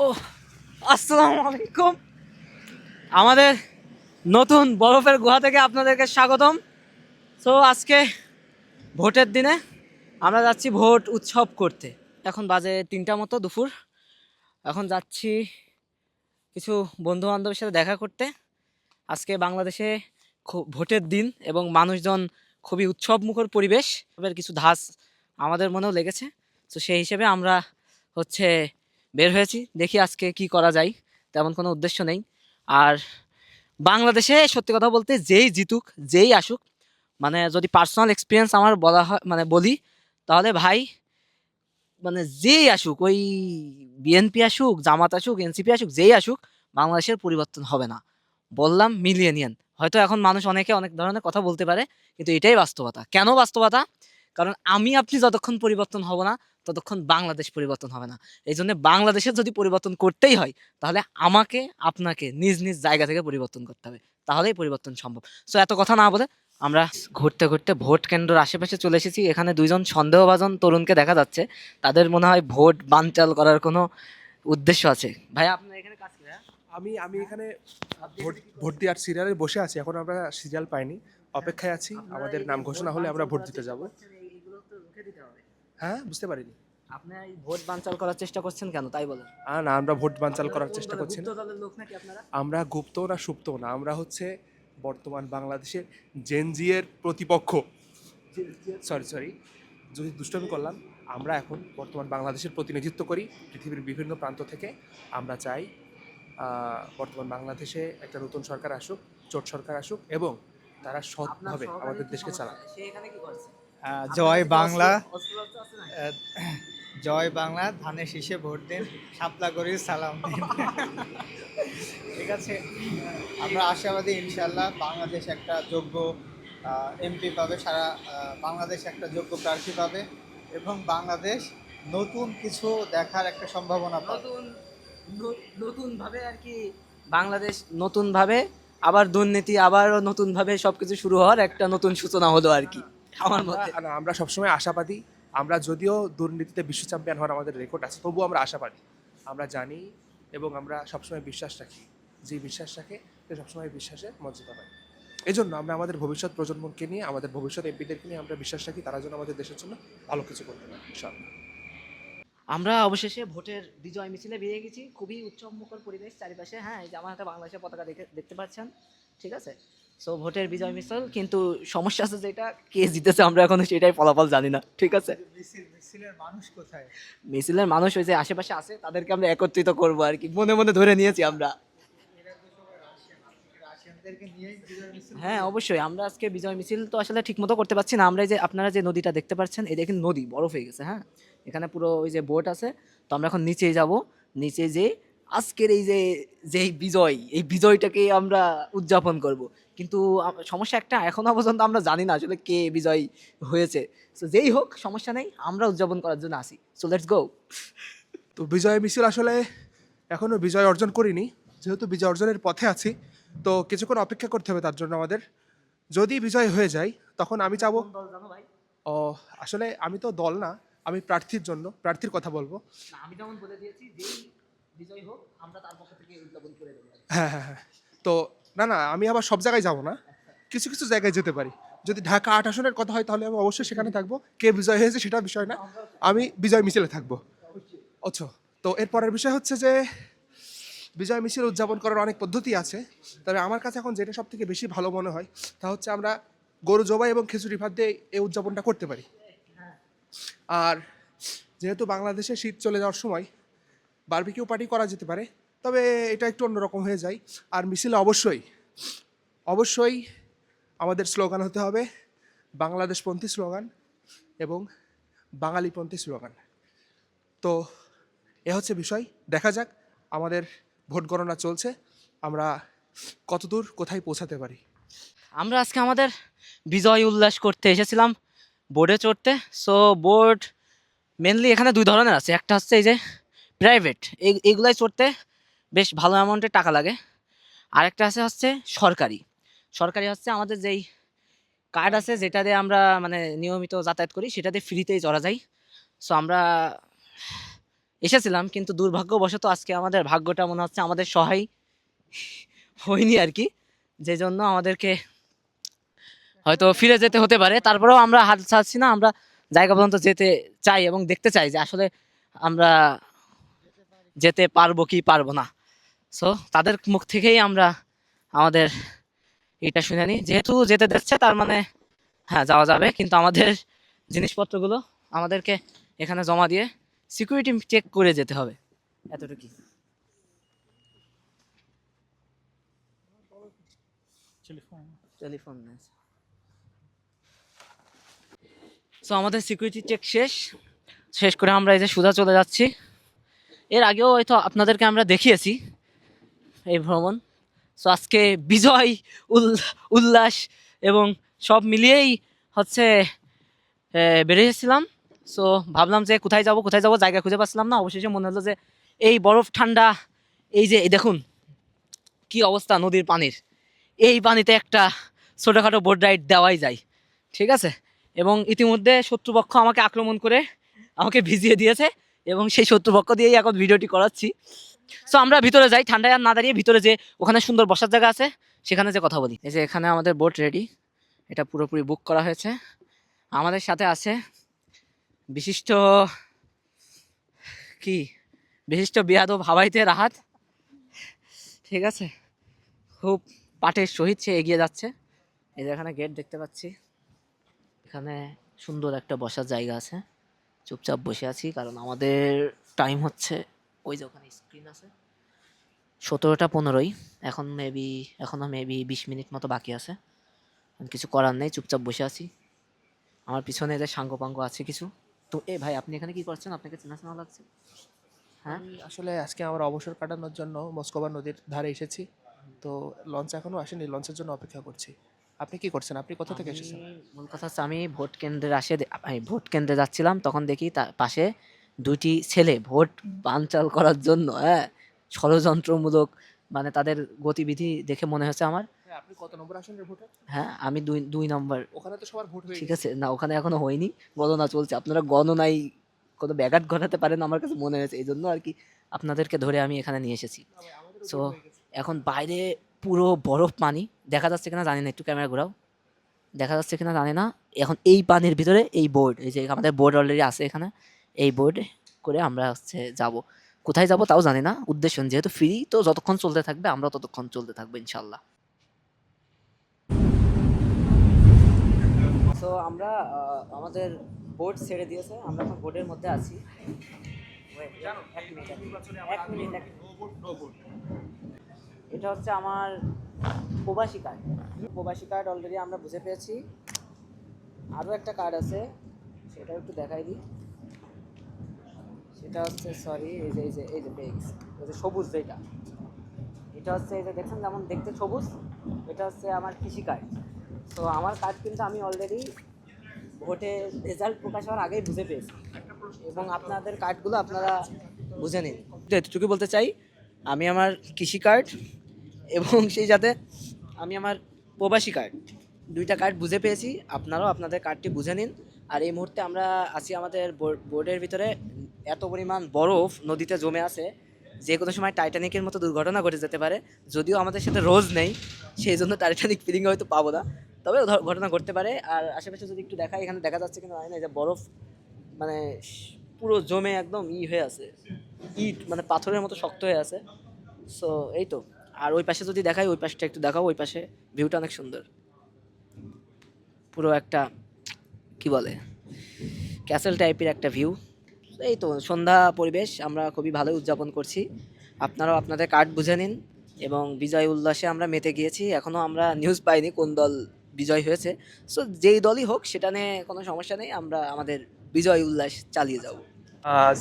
ও আসসালামু আলাইকুম। আমাদের নতুন বরফের গুহা থেকে আপনাদেরকে স্বাগতম। সো আজকে ভোটের দিনে আমরা যাচ্ছি ভোট উৎসব করতে। এখন বাজে 3টা মতো দুপুর। এখন যাচ্ছি কিছু বন্ধু বান্ধবের সাথে দেখা করতে। আজকে বাংলাদেশে ভোটের দিন এবং মানুষজন খুবই উৎসব মুখর পরিবেশ, এবার কিছু ধাঁচ আমাদের মনেও লেগেছে। তো সেই হিসেবে আমরা হচ্ছে বের হয়েছি, দেখি আজকে কি করা যায়। তেমন কোনো উদ্দেশ্য নেই। আর বাংলাদেশে সত্যি কথা বলতে যেই জিতুক যেই আসুক, মানে যদি পার্সোনাল এক্সপিরিয়েন্স আমার বলা হয় মানে বলি, তাহলে ভাই মানে যেই আসুক, ওই বিএনপি আসুক, জামাত আসুক, এনসিপি আসুক, যেই আসুক, বাংলাদেশের পরিবর্তন হবে না। বললাম মিলিয়নিয়ান। হয়তো এখন মানুষ অনেকে অনেক ধরনের কথা বলতে পারে, কিন্তু এটাই বাস্তবতা। কেন বাস্তবতা? কারণ আমি আপনি যতক্ষণ পরিবর্তন হব না, ততক্ষণ বাংলাদেশ পরিবর্তন হবে না। এই জন্য বাংলাদেশের যদি পরিবর্তন করতেই হয়, তাহলে আমাকে আপনাকে নিজ নিজ জায়গা থেকে পরিবর্তন করতে হবে, তাহলেই পরিবর্তন সম্ভব। সো এত কথা না বলে আমরা ঘুরতে ঘুরতে ভোট কেন্দ্রের আশেপাশে চলে এসেছি। এখানে দুইজন সন্দেহভাজন তরুণকে দেখা যাচ্ছে। তাদের মনে হয় ভোট বানচাল করার কোনো উদ্দেশ্য আছে। ভাই আপনার এখানে কাজ কি? ভাইয়া আমি আমি এখানে ভোট ভোট দেওয়ার সিরিয়ালে বসে আছি। এখন আমরা সিরিয়াল পাইনি, অপেক্ষায় আছি। আপনারা আমাদের এই যে নাম ভোট ঘোষণা হলে আমরা বানচাল ভোট করার দিতে চেষ্টা যাব। করছেন, এইগুলো তো রুখে দিতে হবে। হ্যাঁ, বুঝতে পারিনি। আপনারা এই ভোট বানচাল করার চেষ্টা করছেন কেন তাই বলেন? না, আমরা ভোট বানচাল আপনারা করার কোন চেষ্টা দলে, করছি গুপ্ত না। দলের লোক নাকি আপনারা? আমরা গুপ্ত না সুপ্ত না, আমরা হচ্ছে বর্তমান বাংলাদেশের জেনজিয়ের প্রতিপক্ষ। সরি সরি, যদি দুষ্টমি করলাম। আমরা এখন বর্তমান বাংলাদেশের প্রতিনিধিত্ব করি পৃথিবীর বিভিন্ন প্রান্ত থেকে। আমরা চাই বর্তমান বাংলাদেশে একটা নতুন সরকার আসুক, জোট সরকার আসুক, এবং তারা আপনার সৎভাবে সহকারীর আমাদের কি দেশকে সমস্যা? চালাক। সে এখানে কি করছে? আপনার জয় কাছে কি অস্ত্র, বাংলা। অস্ত্র আছে নাকি? আহ, জয় বাংলা, ধানের শীষে ভোট দিন, শাপলা করি সালাম দিন। ঠিক আছে, আমরা আশাবাদী ইনশাল্লাহ বাংলাদেশ একটা যোগ্য এমপি পাবে, সারা বাংলাদেশ একটা যোগ্য প্রার্থী পাবে, এবং বাংলাদেশ নতুন কিছু দেখার একটা সম্ভাবনা পাবে। নতুন নতুন ভাবে আর কি, বাংলাদেশ নতুন ভাবে আবার দুর্নীতি আবারও নতুন ভাবে সবকিছু শুরু হওয়ার একটা নতুন সূচনা হলো আর কি আমার আমরা মতে। আমরা সবসময় আশাবাদী। আমরা যদিও দুর্নীতিতে বিশ্ব চ্যাম্পিয়ন হওয়ার আমাদের রেকর্ড আছে, তবুও আমরা আশাবাদী। আমরা জানি এবং আমরা সবসময় বিশ্বাস রাখি। যে বিশ্বাস রাখে সে সবসময় বিশ্বাসের মর্যাদা পায়। এই জন্য আমরা আমাদের ভবিষ্যৎ প্রজন্মকে নিয়ে, আমাদের ভবিষ্যৎ এমপিদেরকে নিয়ে আমরা বিশ্বাস রাখি, তারা যেন আমাদের দেশের জন্য ভালো কিছু করতে পারে ইনশাআল্লাহ। আমরা অবশেষে ভোটের বিজয় মিছিলে বেরিয়ে গেছি। খুবই উৎসবমুখর পরিবেশ চারিপাশে। হ্যাঁ, এই যে আমার হাতে বাংলাদেশের পতাকা দেখতে পাচ্ছেন। ঠিক আছে। সো ভোটের বিজয় মিছিল, কিন্তু সমস্যা আছে যেটা, কে জিতেছে আমরা এখনো সেটাই ফলাফল জানি না। ঠিক আছে। মিছিলের মানুষ কোথায়? মিছিলের মানুষ ওই যে আশেপাশে আছে, তাদেরকে আমরা একত্রিত করবো আর কি, মনে মনে ধরে নিয়েছি আমরা। রাশিয়ানদেরকে নিয়েই বিজয় মিছিল হ্যাঁ হবে। অবশ্যই, আমরা আজকে বিজয় মিছিল তো আসলে ঠিক মতো করতে পারছি না। আমরা এই যে আপনারা যে নদীটা দেখতে পাচ্ছেন, এটা কিন্তু নদী বরফ হয়ে গেছে। হ্যাঁ, এখানে পুরো ওই যে বোট আছে। তো আমরা এখন নিচে যাব, নিচে যে আজকের এই যে যেই বিজয়, এই বিজয়টাকে আমরা উদযাপন করব। কিন্তু সমস্যা একটা, এখনো পর্যন্ত আমরা জানি না আসলে কে বিজয় হয়েছে। তো যেই হোক সমস্যা নেই, আমরা উদযাপন করার জন্য আসি। So let's go. তো বিজয় মিছিল আসলে এখনো বিজয় অর্জন করিনি, যেহেতু বিজয় অর্জনের পথে আছি। তো কিছুক্ষণ অপেক্ষা করতে হবে তার জন্য আমাদের। যদি বিজয় হয়ে যায়, তখন আমি চাবো। কোন দল জানো ভাই? ও, আসলে আমি তো দল না, আমি প্রার্থীর জন্য প্রার্থীর কথা বলবো। না, আমি যেমন বলে দিয়েছি, যেই বিজয় হোক আমরা তার পক্ষ থেকে উদযাপন করে দেবো। হ্যাঁ হ্যাঁ হ্যাঁ। তো না না, আমি আবার সব জায়গায় যাব না, কিছু কিছু জায়গায় যেতে পারি। যদি ঢাকা 8 আসনের কথা হয়, তাহলে আমি অবশ্যই সেখানে থাকবো। কে বিজয় হয়েছে সেটা বিষয় না, আমি বিজয় মিছিলে থাকবো। আচ্ছা, তো এরপরের বিষয় হচ্ছে যে বিজয় মিছিল উদযাপন করার অনেক পদ্ধতি আছে। তবে আমার কাছে এখন যেটা সব থেকে বেশি ভালো মনে হয়, তা হচ্ছে আমরা গরু জবাই এবং খিচুড়ি ভাত দিয়ে এই উদযাপনটা করতে পারি। আর যেহেতু বাংলাদেশে শীত চলে যাওয়ার সময় বারবিকিউ পার্টি করা যেতে পারে, তবে এটা একটু অন্যরকম হয়ে যায়। আর মিছিলে অবশ্যই অবশ্যই আমাদের স্লোগান হতে হবে বাংলাদেশপন্থী স্লোগান এবং বাঙালিপন্থী স্লোগান। তো এ হচ্ছে বিষয়। দেখা যাক, আমাদের ভোট গণনা চলছে, আমরা কতদূর কোথায় পৌঁছাতে পারি। আমরা আজকে আমাদের বিজয় উল্লাস করতে এসেছিলাম বোর্ডে চড়তে। সো বোর্ড মেনলি এখানে দুই ধরনের আছে। একটা হচ্ছে এই যে প্রাইভেট, এইগুলাই চড়তে বেশ ভালো অ্যামাউন্টের টাকা লাগে। আরেকটা আছে হচ্ছে সরকারি। সরকারি হচ্ছে আমাদের যেই কার্ড আছে, যেটা দিয়ে আমরা মানে নিয়মিত যাতায়াত করি, সেটা দিয়ে ফ্রিতেই চড়া যায়। সো আমরা এসেছিলাম, কিন্তু দুর্ভাগ্যবশত আজকে আমাদের ভাগ্যটা মনে হচ্ছে আমাদের সহায় হয়নি আর কি, যে জন্য আমাদেরকে হয়তো ফিরে যেতে হতে পারে। তারপরেও আমরা হাত ছাড়ছি না, আমরা জায়গা পর্যন্ত যেতে চাই এবং দেখতে চাই যে আসলে আমরা যেতে পারবো কি পারবো না। সো তাদের মুখ থেকেই আমরা আমাদের এটা শুনে নিই, যেহেতু যেতে দিচ্ছে তার মানে হ্যাঁ যাওয়া যাবে, কিন্তু আমাদের জিনিসপত্রগুলো আমাদেরকে এখানে জমা দিয়ে সিকিউরিটি চেক করে যেতে হবে, এতটুকুই। টেলিফোন। সো আমাদের সিকিউরিটি চেক শেষ শেষ করে আমরা এই যে সোজা চলে যাচ্ছি। এর আগেও হয়তো আপনাদেরকে আমরা দেখিয়েছি এই ভ্রমণ। সো আজকে বিজয় উল্লাস এবং সব মিলিয়েই হচ্ছে বেরিয়েছিলাম। সো ভাবলাম যে কোথায় যাব কোথায় যাব, জায়গা খুঁজে পাচ্ছিলাম না। অবশেষে মনে হলো যে এই বরফ ঠান্ডা, এই যে দেখুন কি অবস্থা নদীর পানির, এই পানিতে একটা ছোটোখাটো বোট রাইড দেওয়াই যায়, ঠিক আছে। এবং ইতিমধ্যে শত্রুপক্ষ আমাকে আক্রমণ করে আমাকে ভিজিয়ে দিয়েছে এবং সেই শত্রুপক্ষ দিয়েই এখন ভিডিওটি করাচ্ছি। সো আমরা ভিতরে যাই, ঠান্ডায় আর না দাঁড়িয়ে ভিতরে যে ওখানে সুন্দর বসার জায়গা আছে সেখানে যে কথা বলি। এই যে এখানে আমাদের বোট রেডি, এটা পুরোপুরি বুক করা হয়েছে। আমাদের সাথে আছে বিশিষ্ট কি বিশিষ্ট বিয়াদব হাওয়াইতে রাহাত, ঠিক আছে। খুব পাটের সহিত সে এগিয়ে যাচ্ছে। এই যে এখানে গেট দেখতে পাচ্ছি, এখানে সুন্দর একটা বসার জায়গা আছে। চুপচাপ বসে আছি কারণ আমাদের টাইম হচ্ছে, ওই যে ওখানে স্ক্রিন আছে 17টা 15, এখনো মেবি 20 মিনিট মতো বাকি আছে। কিছু করার নেই, চুপচাপ বসে আছি। আমার পিছনে যে সাঙ্গ পাঙ্গ আছে কিছু। তো ভাই আপনি এখানে কি করছেন? আপনাকে চেনা চেনা লাগছে। হ্যাঁ, আমি আসলে আজকে আমার অবসর কাটানোর জন্য মস্কোবা নদীর ধারে এসেছি। তো লঞ্চ এখনো আসেনি, লঞ্চের জন্য অপেক্ষা করছি। আপনি কি করছেন? আপনি কোথা থেকে এসেছেন? মূল কথা হচ্ছে আমি ভোট কেন্দ্রে আমি ভোট কেন্দ্রে যাচ্ছিলাম, তখন দেখি তার পাশে দুটি ছেলে ভোট বানচাল করার জন্য ষড়যন্ত্রমূলক, মানে তাদের গতিবিধি দেখে মনে হচ্ছে আমার। হ্যাঁ, আপনি কত নম্বর আসনের ভোটার? হ্যাঁ, আমি 2 নম্বর। ওখানে তো সবার ভোট হয়ে ঠিক গেছে। আছে, না ওখানে এখনো হয়নি, গণনা চলছে। আপনারা গণনায় কোনো ব্যাঘাত ঘটাতে পারেন আমার কাছে মনে হয়েছে, এই জন্য আর কি আপনাদেরকে ধরে আমি এখানে নিয়ে এসেছি। না ভাই, আমাদেরও সো ভোট হয়ে গেছে। এখন বাইরে পুরো বরফ পানি, দেখা যাচ্ছে কিনা জানি না, একটু ক্যামেরা ঘোরাও, দেখা যাচ্ছে কিনা জানি না। এখন এই পানির ভিতরে এই বোর্ড, এই যে আমাদের বোর্ড অলরেডি আছে এখানে, এই বোর্ড করে আমরা হচ্ছে যাব। কোথায় যাব তাও জানি না, উদ্দেশ্য যেহেতু ফ্রি, তো যতক্ষণ চলতে থাকবে আমরা ততক্ষণ চলতে থাকবো ইনশাল্লাহ। তো আমরা আমাদের বোর্ড ছেড়ে দিয়েছে, আমরা এখন বোর্ডের মধ্যে আছি। এক মিনিট। এটা হচ্ছে আমার প্রবাসী কার্ড। প্রবাসী কার্ড অলরেডি আমরা বুঝে পেয়েছি। আরও একটা কার্ড আছে, সেটাও একটু দেখাই দিই। সেটা হচ্ছে সরি, এই যে পেক্স, ওই যে সবুজ যেটা, এটা হচ্ছে এই যে দেখছেন যেমন দেখতে সবুজ, এটা হচ্ছে আমার কৃষি কার্ড। তো আমার কার্ড কিন্তু আমি অলরেডি ভোটের রেজাল্ট প্রকাশ হওয়ার আগেই বুঝে পেয়েছি, এবং আপনাদের কার্ডগুলো আপনারা বুঝে নিন। এতটুকু বলতে চাই, আমি আমার কৃষি কার্ড এবং সেই সাথে আমি আমার প্রবাসী কার্ড, দুইটা কার্ড বুঝে পেয়েছি। আপনারাও আপনাদের কার্ডটি বুঝে নিন। আর এই মুহূর্তে আমরা আছি আমাদের বোর্ডের ভিতরে। এত পরিমাণ বরফ নদীতে জমে আছে, যে কোনো সময় টাইটানিকের মতো দুর্ঘটনা ঘটে যেতে পারে। যদিও আমাদের সাথে রোজ নেই, সেই জন্য টাইটানিক ফিলিং হয়তো পাবো না, তবে ঘটনা ঘটতে পারে। আর আশেপাশে যদি একটু দেখাই, এখানে দেখা যাচ্ছে কিনা জানি না, যে বরফ মানে পুরো জমে একদম হয়ে আছে, ইট মানে পাথরের মতো শক্ত হয়ে আছে। সো এই তো। আর ওই পাশে যদি দেখাই, ওই পাশটা একটু দেখাও, ওই পাশে ভিউটা অনেক সুন্দর, পুরো একটা কি বলে ক্যাসেল টাইপের একটা ভিউ। এই তো সন্ধ্যা পরিবেশ, আমরা খুবই ভালোই উদযাপন করছি। আপনারাও আপনাদের কার্ড বুঝে নিন এবং বিজয় উল্লাসে আমরা মেতে গিয়েছি। এখনও আমরা নিউজ পাইনি কোন দল বিজয় হয়েছে। সো যেই দলই হোক সেটা নিয়ে কোনো সমস্যা নেই, আমরা আমাদের বিজয় উল্লাস চালিয়ে যাব।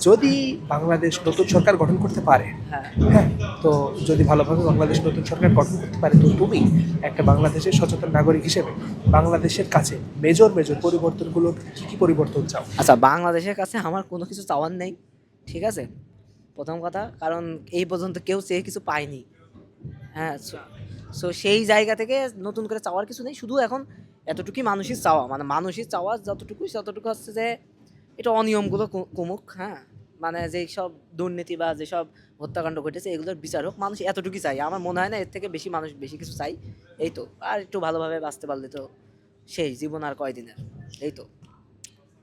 যদি বাংলাদেশ নতুন সরকার গঠন করতে পারে, হ্যাঁ, হ্যাঁ, তো যদি ভালোভাবে বাংলাদেশ নতুন সরকার গঠন করতে পারে, তো তুমি একটা বাংলাদেশের সচেতন নাগরিক হিসেবে বাংলাদেশের কাছে মেজর পরিবর্তনগুলো কি কি পরিবর্তন চাও? আচ্ছা, বাংলাদেশের কাছে আমার কোনো কিছু চাওয়ার নেই, ঠিক আছে, প্রথম কথা। কারণ এই পর্যন্ত কেউ চেয়ে কিছু পায়নি। হ্যাঁ, সো সেই জায়গা থেকে নতুন করে চাওয়ার কিছু নেই। শুধু এখন এতটুকুই মানুষের চাওয়া, মানে মানুষের চাওয়া যতটুকু হচ্ছে যে এটা অনিয়মগুলো কমুক। হ্যাঁ, মানে যেই সব দুর্নীতি বা যেসব হত্যাকাণ্ড ঘটেছে এগুলোর বিচার হোক, মানুষ এতটুকুই চাই। আমার মনে হয় না এর থেকে বেশি মানুষ বেশি কিছু চাই। এই তো, আর একটু ভালোভাবে বাঁচতে পারলে তো সেই জীবন আর কয়দিনের, এই তো।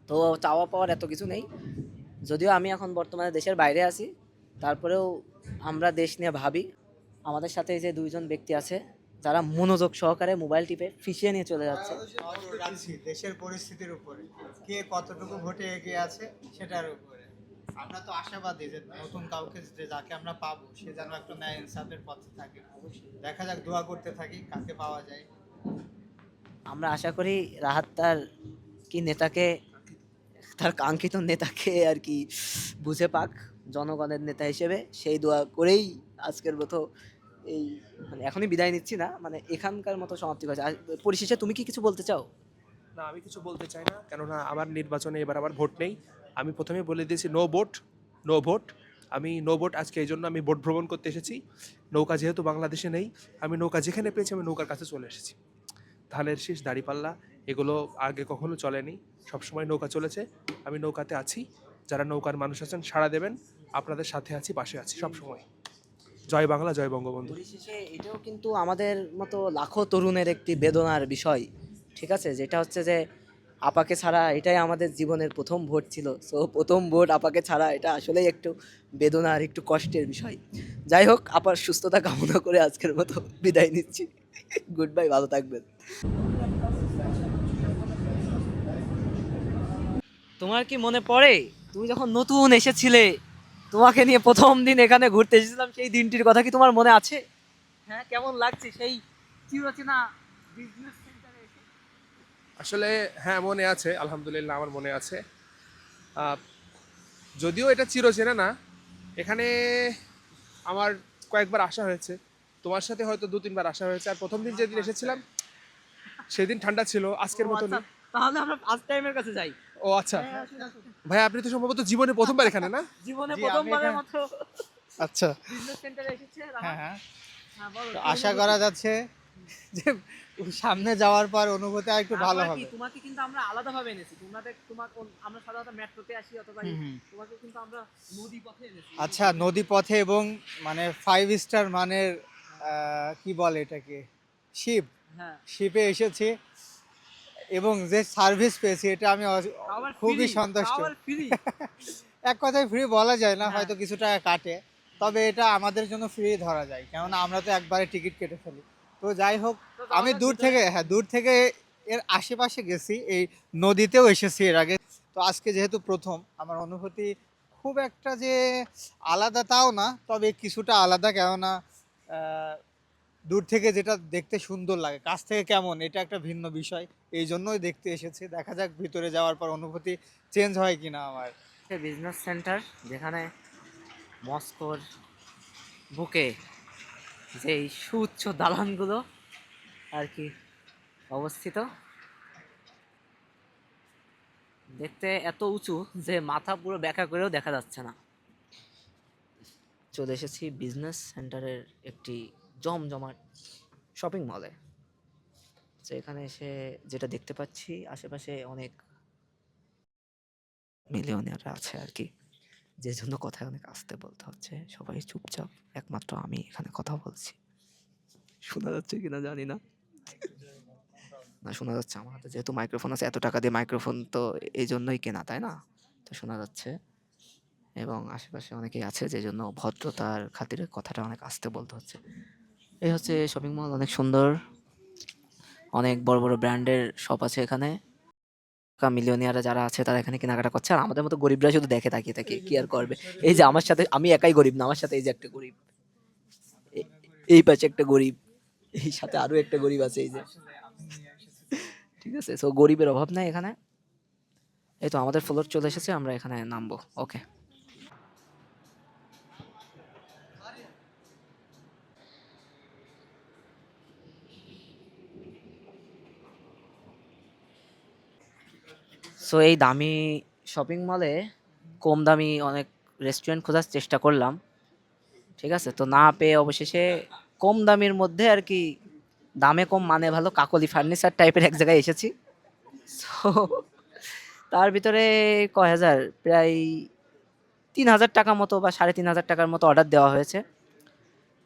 তো চাওয়া পাওয়ার এত কিছু নেই, যদিও আমি এখন বর্তমানে দেশের বাইরে আছি, তারপরেও আমরা দেশ নিয়ে ভাবি। আমাদের সাথে এই যে দুইজন ব্যক্তি আছে যারা মনোযোগ সহকারে মোবাইল টিপে ফিসিয়ে নিয়ে চলে যাচ্ছে। নজর রাখছি দেশের পরিস্থিতির উপরে, কে কতটুকু ভোটে এগিয়ে আছে সেটার উপরে। আমরা তো আশাবাদী যে নতুন কাউকে যাকে আমরা পাবো সে যেন একটা ন্যায় ইনসাফের পথে থাকে। দেখা যাক, দোয়া করতে থাকি কাকে পাওয়া যায়। আমরা আশা করি রাহাত তার কি নেতাকে, তার কাঙ্ক্ষিত নেতাকে আর কি বুঝে পাক জনগণের নেতা হিসেবে, সেই দোয়া করেই আজকের মতো এই মানে এখনই বিদায় নিচ্ছি না, মানে এখানকার মতো সমাপ্তি করেছে। আর পরিশেষে তুমি কি কিছু বলতে চাও? না, আমি কিছু বলতে চাই না, কেননা আমার নির্বাচনে এবার আবার ভোট নেই। আমি প্রথমে বলে দিয়েছি নো ভোট, নো ভোট। আমি নো ভোট আজকে এই জন্য আমি ভোট ভ্রমণ করতে এসেছি। নৌকা যেহেতু বাংলাদেশে নেই, আমি নৌকা যেখানে পেয়েছি আমি নৌকার কাছে চলে এসেছি। ধানের শীষ, দাঁড়িপাল্লা এগুলো আগে কখনো চলেনি, সবসময় নৌকা চলেছে। আমি নৌকাতে আছি, যারা নৌকার মানুষ আছেন সাড়া দেবেন, আপনাদের সাথে আছি, পাশে আছি সবসময়। জয় বাংলা, জয় বঙ্গবন্ধু। পরিশেষে এটাও কিন্তু আমাদের মতো লাখো তরুণের একটি বেদনার বিষয়, ঠিক আছে, যেটা হচ্ছে যে আপাকে ছাড়া এটাই আমাদের জীবনের প্রথম ভোট ছিল। সো প্রথম ভোট আপাকে ছাড়া এটা আসলেই একটু বেদনার, একটু কষ্টের বিষয়। যাই হোক, আপার সুস্থতা কামনা করে আজকের মতো বিদায় নিচ্ছি। গুড বাই, ভালো থাকবেন। তোমার কি মনে পড়ে তুমি যখন নতুন এসেছিলে, তোমাকে নিয়ে প্রথম দিন এখানে ঘুরতে এসেছিলাম, সেই দিনটির কথা কি তোমার মনে আছে? হ্যাঁ, কেমন লাগছে সেই চিরচেনা বিজনেস সেন্টারে এসে? আসলে হ্যাঁ, মনে আছে, আলহামদুলিল্লাহ আমার মনে আছে। আহ, যদিও এটা চিরচেনা না, এখানে আমার কয়েকবার আসা হয়েছে, তোমার সাথে হয়তো 2-3 বার আসা হয়েছে। আর প্রথম দিন যেদিন এসেছিলাম সেদিন ঠান্ডা ছিল, আজকের ও আচ্ছা, মতনই। তাহলে আমরা ফার্স্ট টাইমের কাছে যাই। ও আচ্ছা, হ্যাঁ, আসুন, আসুন। ভাই আপনি তো সম্ভবত জীবনে প্রথমবার এখানে, না? জীবনে জি, প্রথমবারের আমি মতো আচ্ছা। বিজনেস সেন্টারে এসেছে রাহাত। হ্যাঁ হ্যাঁ, হ্যাঁ, বলো, তো কি আশা অনুভূতি? করা যাচ্ছে যে সামনে যাওয়ার পর অনুভূতি আর একটু ভালো তারপর কি, হবে। তোমাকে কিন্তু আমরা আলাদাভাবে এনেছি। আমরা সাধারণত মেট্রোতে আসি অথবা হুম, হুম। তোমাকে কিন্তু আমরা নদী পথে এনেছি। আচ্ছা, নদী পথে এবং মানে 5 স্টার মানের কি বলে এটাকে, শিপ, হ্যাঁ, শিপে এসেছি এবং যে সার্ভিস পেয়েছি এটা আমি আবার খুবই ফ্রি, সন্তুষ্ট। আবার ফ্রি। এক কথায় ফ্রি বলা যায় না, হ্যাঁ। হয়তো কিছু টাকা কাটে, তবে এটা আমাদের জন্য ফ্রি ধরা যায়, কেননা আমরা তো একবারে টিকিট কেটে ফেলি। তো যাই হোক, তো যাওয়া আমি যাক দূর ভিতরে। থেকে, হ্যাঁ দূর থেকে এর আশেপাশে গেছি, এই নদীতেও এসেছি এর আগে। তো আজকে যেহেতু প্রথম, আমার অনুভূতি খুব একটা যে আলাদা তাও না, তবে কিছুটা আলাদা, কেননা আহ, দূর থেকে যেটা দেখতে সুন্দর লাগে, কাছ থেকে কেমন এটা একটা ভিন্ন বিষয়। এই জন্যই দেখতে এসেছি, দেখা যাক ভিতরে যাওয়ার পর অনুভূতি চেঞ্জ হয় কিনা আমার। বিজনেস সেন্টার, যেখানে মস্কোর বুকে যে এই সুউচ্চ দালানগুলো আর কি অবস্থিত, দেখতে এত উঁচু যে মাথা পুরো ব্যাকা করেও দেখা যাচ্ছে না। চলে এসেছি বিজনেস সেন্টারের একটি জমজমাট শপিং মলে। তো এখানে এসে যেটা দেখতে পাচ্ছি, আশেপাশে অনেক মিলিয়নিয়াররা আছে আর কি, যে জন্য কথা অনেক আস্তে বলতে হচ্ছে, সবাই চুপচাপ, একমাত্র আমি এখানে কথা বলছি। শোনা যাচ্ছে কিনা জানি না, না শোনা যাচ্ছে। আমার হাতে যেহেতু মাইক্রোফোন আছে, এত টাকা দিয়ে মাইক্রোফোন তো এই জন্যই কেনা, তাই না? তো শোনা যাচ্ছে, এবং আশেপাশে অনেকেই আছে, যে জন্য ভদ্রতার খাতিরে কথাটা অনেক আস্তে বলতে হচ্ছে। এই হচ্ছে শপিং মল, অনেক সুন্দর, অনেক বড় বড় ব্র্যান্ডের শপ আছে এখানে। মিলিয়নিয়াররা যারা আছে তারা এখানে কেনাকাটা করছে, আর আমাদের মতো গরিবরা শুধু দেখে তাকিয়ে থাকে, কি আর করবে। এই যে আমার সাথে, আমি একাই গরিব না, আমার সাথে এই যে একটা গরিব, এই পাশে একটা গরিব, এই সাথে আরো একটা গরিব আছে, এই যে, ঠিক আছে। সো গরিবের অভাব নাই এখানে। এই তো আমাদের ফ্লোর চলে এসেছে, আমরা এখানে নামবো। ওকে। সো এই দামি শপিং মলে কম দামি অনেক রেস্টুরেন্ট খোঁজার চেষ্টা করলাম, ঠিক আছে, তো না পেয়ে অবশেষে কম দামের মধ্যে আর কি, দামে কম মানে ভালো, কাকলি ফার্নিচার টাইপের এক জায়গায় এসেছি। সো তার ভিতরে কয় হাজার, প্রায় 3,000 টাকা মতো বা 3,500 টাকার মতো অর্ডার দেওয়া হয়েছে।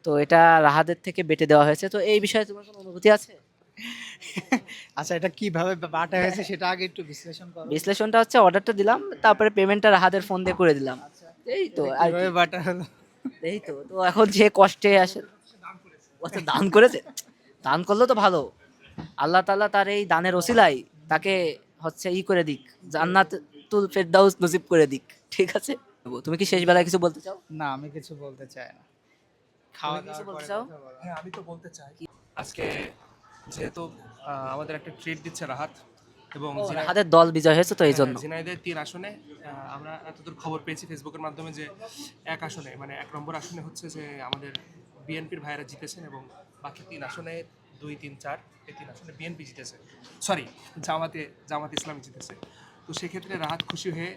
তো এটা রাহাদের থেকে বেটে দেওয়া হয়েছে। তো এই বিষয়ে তোমার কোনো অনুভূতি আছে? আচ্ছা, এটা কিভাবে বাটা হয়েছে সেটা আগে একটু বিশ্লেষণ করো। বিশ্লেষণটা হচ্ছে অর্ডারটা দিলাম, তারপরে পেমেন্টটা রাহাদের ফোন দিয়ে করে দিলাম। এই তো আর কি। কিভাবে বাটা হলো? এই তো তো এখন যে কষ্টে আসে, ও আচ্ছা দান করেছে, দান করলে তো ভালো। আল্লাহ তাআলা তার এই দানের ওসিলায় তাকে হচ্ছে করে দিক, জান্নাতুল ফেরদাউস নসিব করে দিক। ঠিক আছে, তুমি কি শেষ বেলায় কিছু বলতে চাও? না, আমি কিছু বলতে চাই না। খাওয়া তুমি কিছু দাওয়ার বলতে পরে চাও? কথা বলা। হ্যাঁ, আমি তো বলতে চাই আজকে যেহেতু আমাদের একটা ট্রিট দিচ্ছে রাহাত এবং রাহাদের দল বিজয় হয়েছে তো এই জন্য। ঝিনাইদের 3 আসনে আমরা এতদূর খবর পেয়েছি ফেসবুকের মাধ্যমে যে এক আসনে মানে 1 নম্বর আসনে হচ্ছে যে আমাদের বিএনপির ভাইয়েরা জিতেছেন এবং বাকি 3 আসনে 2, 3, 4 এই 3 আসনে বিএনপি জিতেছে, সরি জামাত ইসলামী জিতেছে। তো সেক্ষেত্রে রাহাত খুশি হয়ে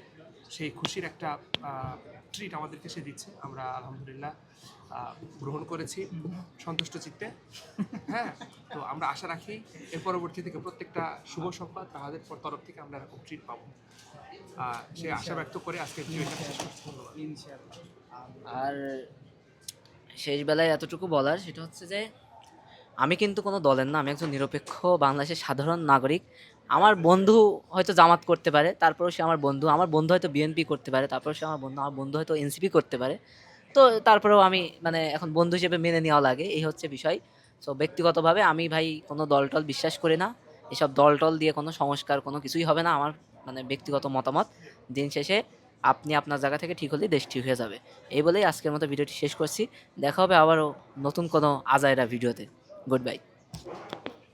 সেই খুশির একটা ট্রিট আমাদেরকে সে দিচ্ছে, আমরা আলহামদুলিল্লাহ গ্রহণ করেছি সন্তুষ্ট চিত্তে। হ্যাঁ, তো আমরা আশা রাখি এর পরবর্তী থেকে প্রত্যেকটা শুভ সংবাদ তাদের তরফ থেকে আমরা এরকম ট্রিট পাবো। সে আশা ব্যক্ত করে আজকে ভিডিওটা শেষ করছি। ধন্যবাদ। ইনশাআল্লাহ। আর শেষ বেলায় এতটুকু বলার সেটা হচ্ছে যে আমি কিন্তু কোনো দলের না, আমি একজন নিরপেক্ষ বাংলাদেশের সাধারণ নাগরিক। আমার বন্ধু হয়তো জামাত করতে পারে, তারপরেও সে আমার বন্ধু। আমার বন্ধু হয়তো বিএনপি করতে পারে, তারপরেও সে আমার বন্ধু। আমার বন্ধু হয়তো এনসিপি করতে পারে। তো তারপরেও আমি মানে এখন বন্ধু হিসেবে মেনে নেওয়া লাগে, এই হচ্ছে বিষয়। সো ব্যক্তিগতভাবে আমি ভাই কোনো দল টল বিশ্বাস করি না। এসব দল টল দিয়ে কোনো সংস্কার কোনো কিছুই হবে না, আমার মানে ব্যক্তিগত মতামত। দিন শেষে আপনি আপনার জায়গা থেকে ঠিক হলেই দেশ ঠিক হয়ে যাবে। এই বলেই আজকের মতো ভিডিওটি শেষ করছি। দেখা হবে আবারও নতুন কোনো আজাইরা ভিডিওতে। Good bye.